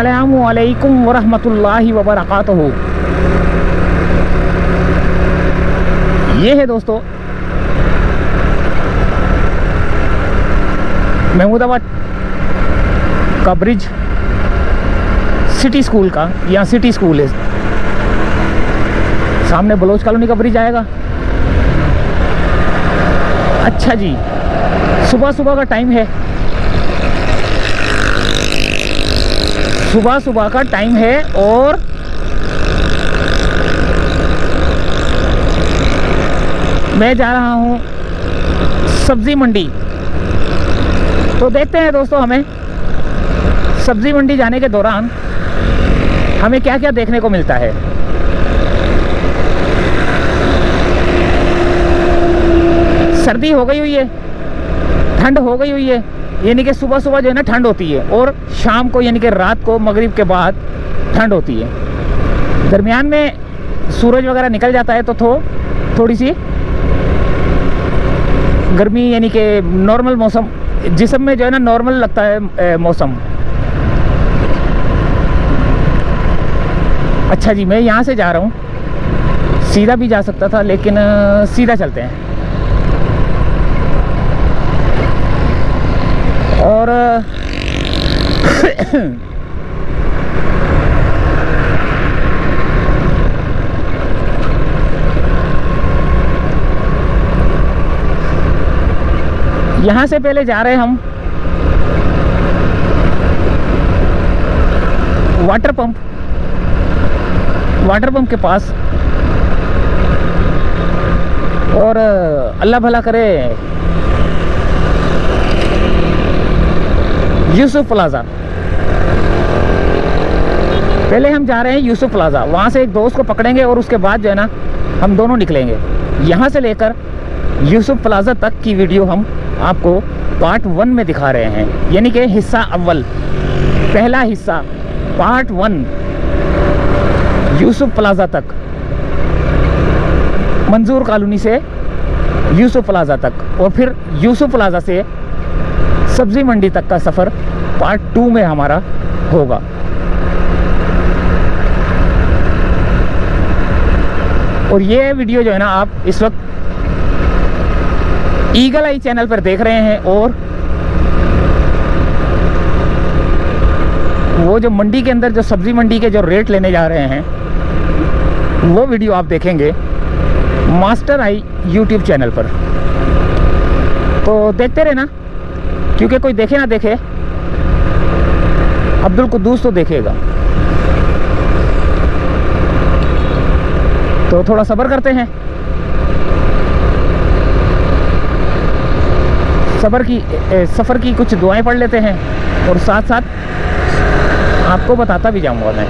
अस्सलामु अलैकुम वरहमतुल्लाहि वबरकातुहू। ये है दोस्तों महमूदाबाद का ब्रिज, सिटी स्कूल का, यहाँ सिटी स्कूल है। सामने बलोच कॉलोनी का ब्रिज आएगा। अच्छा जी, सुबह सुबह का टाइम है, सुबह सुबह का टाइम है और मैं जा रहा हूँ सब्जी मंडी। तो देखते हैं दोस्तों, हमें सब्जी मंडी जाने के दौरान हमें क्या क्या देखने को मिलता है। सर्दी हो गई हुई है, ठंड हो गई हुई है, यानी कि सुबह सुबह जो है ना ठंड होती है और शाम को यानी कि रात को मगरिब के बाद ठंड होती है। दरमियान में सूरज वगैरह निकल जाता है तो थोड़ी सी गर्मी, यानी कि नॉर्मल मौसम, जिस्म में जो है ना नॉर्मल लगता है मौसम। अच्छा जी, मैं यहाँ से जा रहा हूँ, सीधा भी जा सकता था लेकिन सीधा चलते हैं। और यहाँ से पहले जा रहे हैं हम वाटर पंप के पास। और अल्लाह भला करे, यूसुफ प्लाजा। पहले हम जा रहे हैं यूसुफ प्लाजा, वहाँ से एक दोस्त को पकड़ेंगे और उसके बाद जो है ना हम दोनों निकलेंगे। यहाँ से लेकर यूसुफ प्लाजा तक की वीडियो हम आपको पार्ट 1 में दिखा रहे हैं, यानी कि हिस्सा अव्वल, पहला हिस्सा पार्ट 1 यूसुफ प्लाजा तक, मंजूर कॉलोनी से यूसुफ प्लाजा तक, और फिर यूसुफ प्लाजा से सब्जी मंडी तक का सफ़र पार्ट 2 में हमारा होगा। और ये वीडियो जो है ना आप इस वक्त ईगल आई चैनल पर देख रहे हैं, और वो जो मंडी के अंदर जो सब्जी मंडी के जो रेट लेने जा रहे हैं वो वीडियो आप देखेंगे मास्टर आई यूट्यूब चैनल पर। तो देखते रहना, क्योंकि कोई देखे ना देखे, अब्दुल कुद्दूस तो देखेगा। तो थोड़ा सब्र करते हैं, सफ़र की कुछ दुआएं पढ़ लेते हैं और साथ साथ आपको बताता भी जाऊंगा मैं।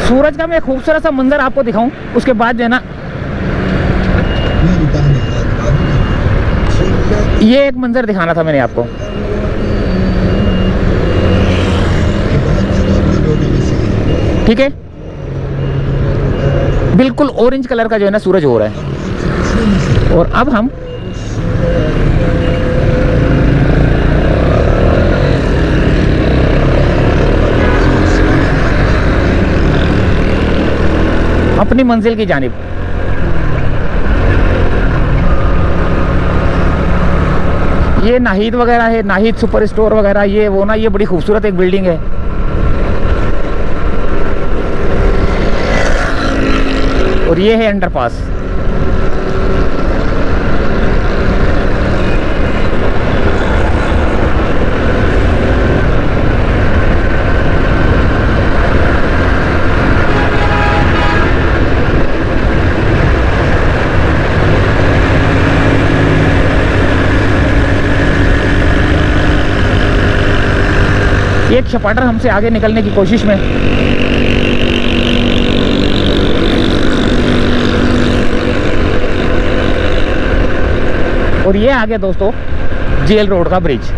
सूरज का मैं खूबसूरत सा मंजर आपको दिखाऊं, उसके बाद जो है ना ये एक मंजर दिखाना था मैंने आपको। ठीक है, बिल्कुल ऑरेंज कलर का जो है ना सूरज हो रहा है। और अब हम अपनी मंजिल की जानिब। ये नाहिद वगैरह है, नाहिद सुपर स्टोर वगैरह, ये वो ना, ये बड़ी खूबसूरत एक बिल्डिंग है। और ये है अंडरपास। शपाटर हमसे आगे निकलने की कोशिश में। और ये आ गया दोस्तों जेल रोड का ब्रिज।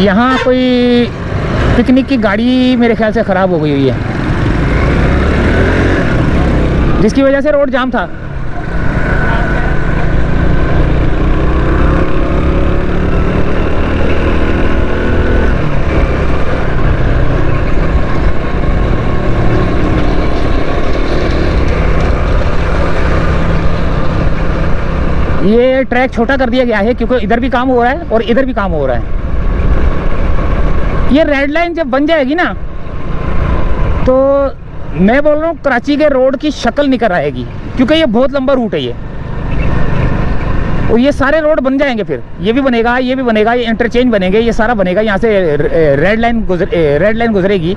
यहाँ कोई पिकनिक की गाड़ी मेरे ख्याल से ख़राब हो गई हुई है, जिसकी वजह से रोड जाम था। ये ट्रैक छोटा कर दिया गया है क्योंकि इधर भी काम हो रहा है और इधर भी काम हो रहा है। ये रेड लाइन जब बन जाएगी ना तो मैं बोल रहा हूँ कराची के रोड की शक्ल निकल आएगी, क्योंकि ये बहुत लंबा रूट है ये, और ये सारे रोड बन जाएंगे। फिर ये भी बनेगा, ये भी बनेगा, ये इंटरचेंज बनेंगे, ये सारा बनेगा। यहाँ से रेड लाइन गुजरेगी,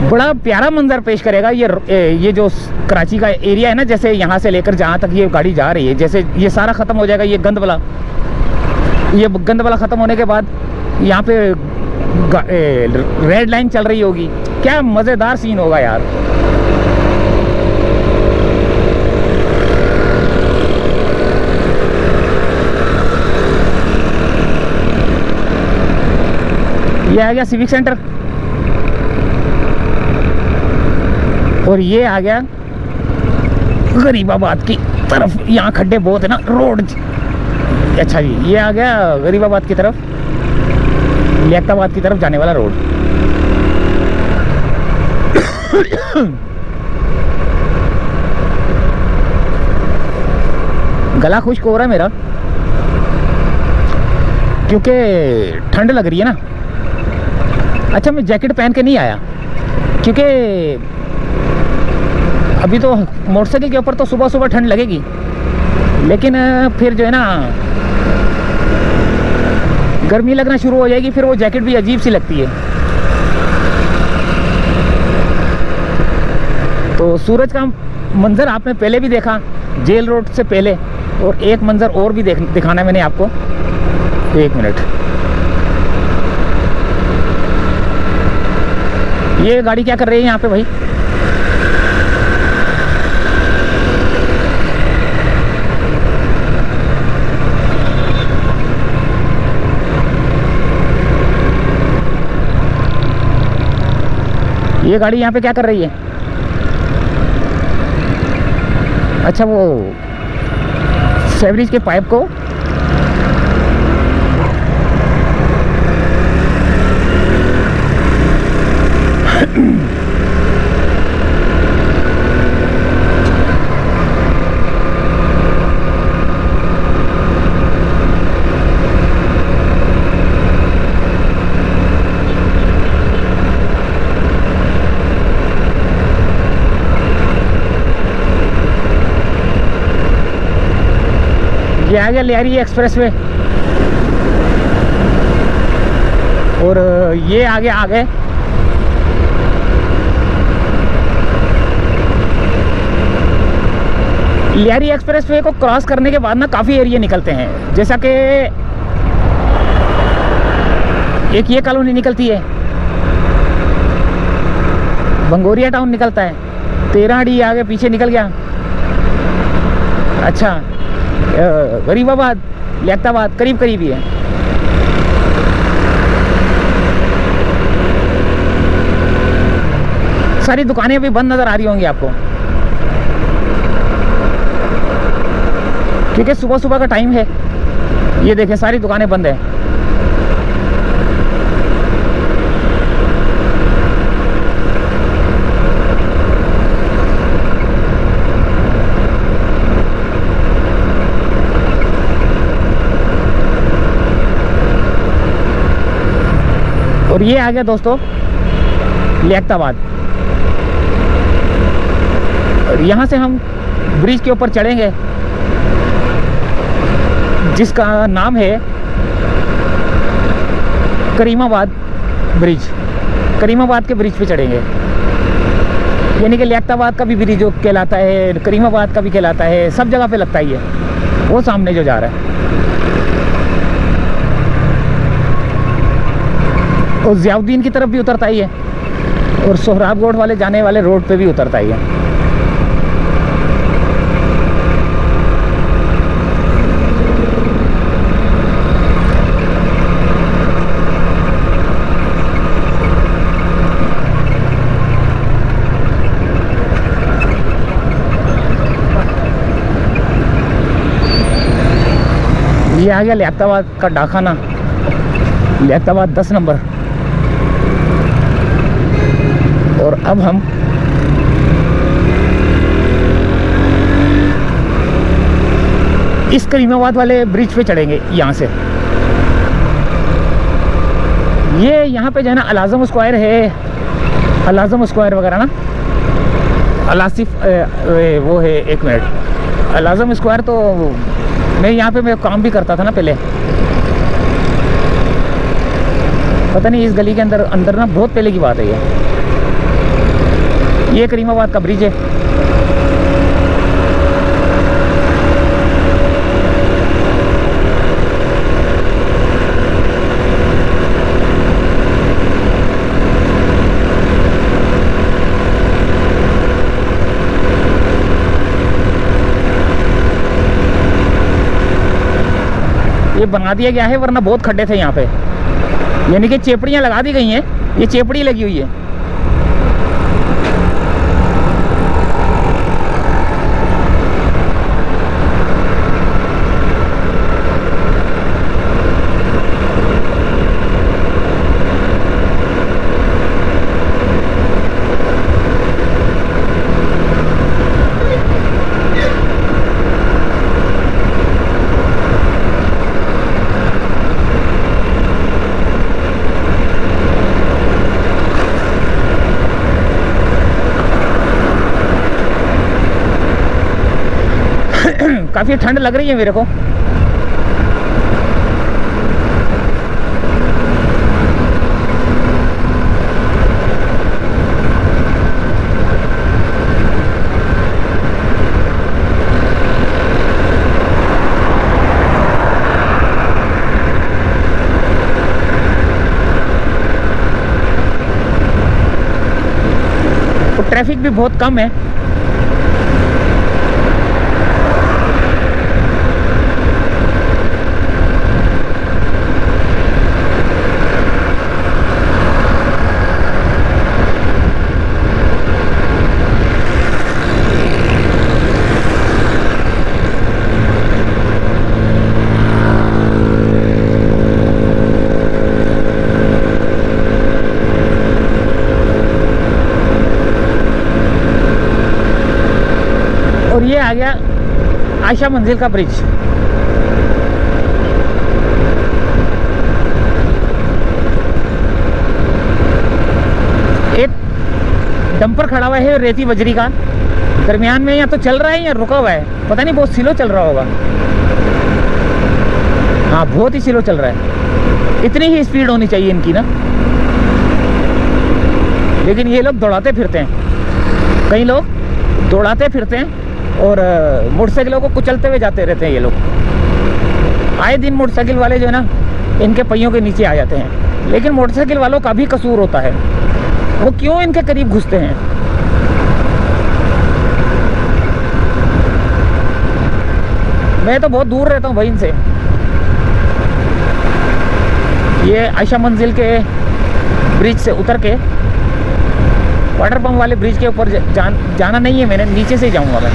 बड़ा प्यारा मंजर पेश करेगा ये जो कराची का एरिया है ना, जैसे यहाँ से लेकर जहाँ तक ये गाड़ी जा रही है, जैसे ये सारा ख़त्म हो जाएगा, ये गंद वाला ख़त्म होने के बाद यहाँ पे रेड लाइन चल रही होगी। क्या मज़ेदार सीन होगा यार। ये आ गया सिविक सेंटर और ये आ गया गरीबाबाद की तरफ। यहाँ खड्डे बहुत है ना, रोड। अच्छा जी, ये आ गया गरीबाबाद की तरफ, लियाकताबाद की तरफ जाने वाला रोड। गला खुश्क हो रहा है मेरा क्योंकि ठंड लग रही है ना। अच्छा, मैं जैकेट पहन के नहीं आया क्योंकि अभी तो मोटरसाइकिल के ऊपर तो सुबह सुबह ठंड लगेगी, लेकिन फिर जो है ना गर्मी लगना शुरू हो जाएगी, फिर वो जैकेट भी अजीब सी लगती है। तो सूरज का मंजर आपने पहले भी देखा जेल रोड से पहले, और एक मंजर और भी दिखाना है मैंने आपको। एक मिनट, ये गाड़ी क्या कर रही है यहाँ पे भाई? ये गाड़ी यहाँ पे क्या कर रही है? अच्छा, वो सेवरेज के पाइप को ये आ गया लियारी एक्सप्रेस वे, और ये आगे लियारी एक्सप्रेस वे को क्रॉस करने के बाद ना काफ़ी एरिया निकलते हैं, जैसा कि एक ये कॉलोनी निकलती है, बंगोरिया टाउन निकलता है, 13 डी आगे पीछे निकल गया। अच्छा, गरीबाबाद, लियाकताबाद करीब करीब ही है। सारी दुकानें अभी बंद नज़र आ रही होंगी आपको, क्योंकि सुबह सुबह का टाइम है। ये देखें, सारी दुकानें बंद है। और ये आ गया दोस्तों लियाकताबाद, और यहाँ से हम ब्रिज के ऊपर चढ़ेंगे जिसका नाम है करीमाबाद ब्रिज। करीमाबाद के ब्रिज पे चढ़ेंगे, यानी कि लियाकताबाद का भी ब्रिज जो कहलाता है, करीमाबाद का भी कहलाता है, सब जगह पे लगता ही है। वो सामने जो जा रहा है, और ज़ियाउद्दीन की तरफ भी उतरता ही है, और सोहराबगढ़ वाले जाने वाले रोड पे भी उतरता ही है। ये आ गया लियाकताबाद का डाकखाना, लियाकताबाद 10 नंबर। और अब हम इस करीमाबाद वाले ब्रिज पे चढ़ेंगे यहाँ से। ये यहाँ पे जो है ना अलाज़म स्क्वायर है, अलाज़म स्क्वायर वगैरह ना, अलासिफ वो है। एक मिनट, अलाज़म स्क्वायर तो मैं यहाँ पे मैं काम भी करता था ना पहले। पता नहीं इस गली के अंदर ना बहुत पहले की बात है ये करीमाबाद का ब्रिज है। ये बना दिया गया है, वरना बहुत खड्डे थे यहाँ पे। यानी कि चेपड़ियाँ लगा दी गई हैं, ये चेपड़ी लगी हुई है। काफ़ी ठंड लग रही है मेरे को। तो ट्रैफिक भी बहुत कम है। और ये आ गया आयशा मंजिल का ब्रिज। एक डंपर खड़ा हुआ है रेती बजरी का, दरमियान में या तो चल रहा है या रुका हुआ है, पता नहीं, बहुत स्लो चल रहा होगा। हाँ, बहुत ही स्लो चल रहा है। इतनी ही स्पीड होनी चाहिए इनकी ना, लेकिन ये लोग दौड़ाते फिरते हैं। कई लोग दौड़ाते फिरते हैं और मोटरसाइकिलों को कुचलते हुए जाते रहते हैं। ये लोग आए दिन मोटरसाइकिल वाले जो है ना, इनके पहियों के नीचे आ जाते हैं। लेकिन मोटरसाइकिल वालों का भी कसूर होता है, वो क्यों इनके करीब घुसते हैं। मैं तो बहुत दूर रहता हूँ भाई इनसे। ये आयशा मंजिल के ब्रिज से उतर के वाटर पंप वाले ब्रिज के ऊपर जाना नहीं है, मैंने नीचे से ही जाऊंगा मैं।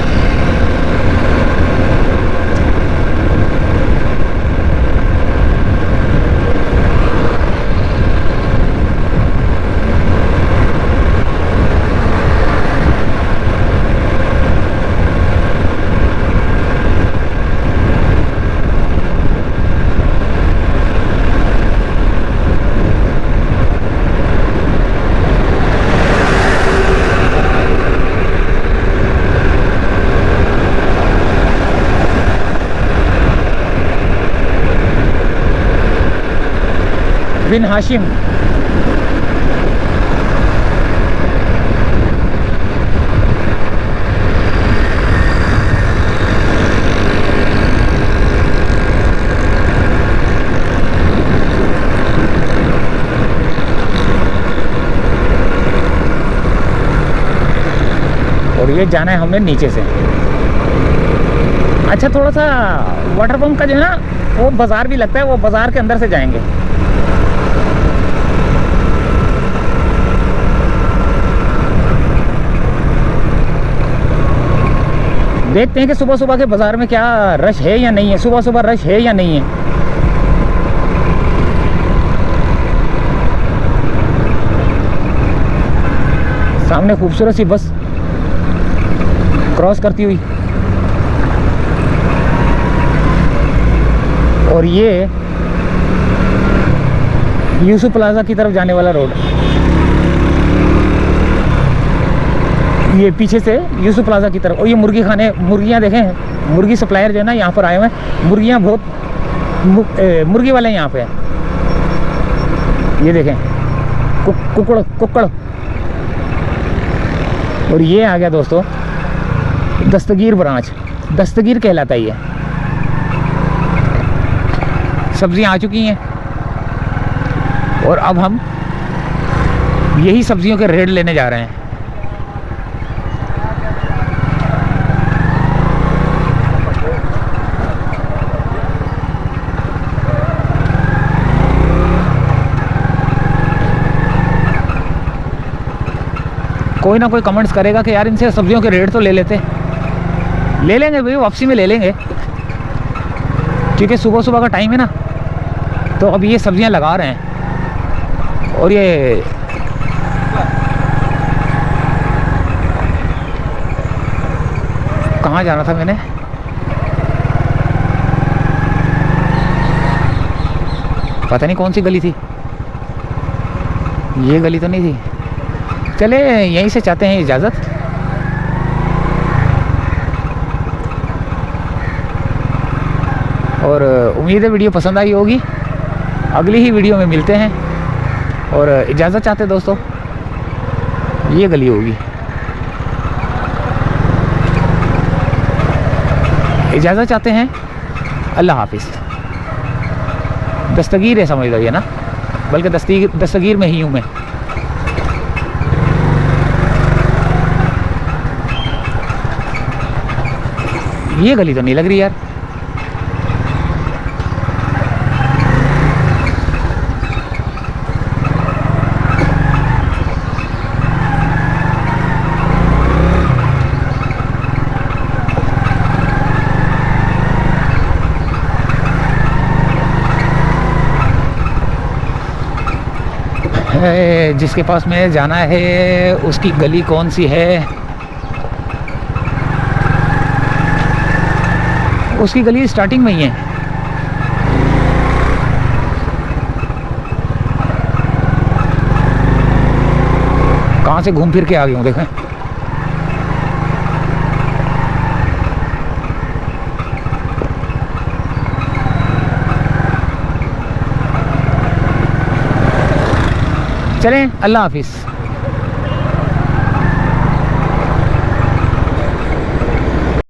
बिन हाशिम। और ये जाना है हमें नीचे से। अच्छा, थोड़ा सा वाटर पंप का जो है ना, वो बाजार भी लगता है, वो बाजार के अंदर से जाएंगे। देखते हैं कि सुबह सुबह के बाजार में क्या रश है या नहीं है, सुबह सुबह रश है या नहीं है। सामने खूबसूरत सी बस क्रॉस करती हुई, और ये यूसुफ प्लाजा की तरफ जाने वाला रोड। ये पीछे से यूसुफ प्लाजा की तरफ। और ये मुर्गी खाने, मुर्गियाँ देखें, मुर्गी सप्लायर जो है ना यहाँ पर आए हुए हैं। मुर्गियाँ बहुत, मुर्गी वाले यहाँ पे हैं। ये देखें, कुक्कड़। और ये आ गया दोस्तों दस्तगीर ब्रांच, दस्तगीर कहलाता ही है। सब्जियाँ आ चुकी हैं और अब हम यही सब्जियों के रेट लेने जा रहे हैं। कोई ना कोई कमेंट्स करेगा कि यार इनसे सब्जियों के रेट तो ले लेते। ले लेंगे भाई, वापसी में ले लेंगे, क्योंकि सुबह सुबह का टाइम है ना। तो अब ये सब्जियां लगा रहे हैं। और ये कहाँ जाना था मैंने, पता नहीं कौन सी गली थी, ये गली तो नहीं थी। चले यहीं से चाहते हैं इजाज़त। और उम्मीद है वीडियो पसंद आई होगी। अगली ही वीडियो में मिलते हैं। और इजाज़त चाहते दोस्तों, ये गली होगी। इजाज़त चाहते हैं, अल्लाह हाफिज़। दस्तगीर है समझ लो ये ना, बल्कि दस्तगीर में ही हूँ मैं। ये गली तो नहीं लग रही यार। जिसके पास में जाना है उसकी गली कौन सी है, उसकी गली स्टार्टिंग में ही है। कहाँ से घूम फिर के आ गई हूँ देखें। चलें, अल्लाह हाफिज़।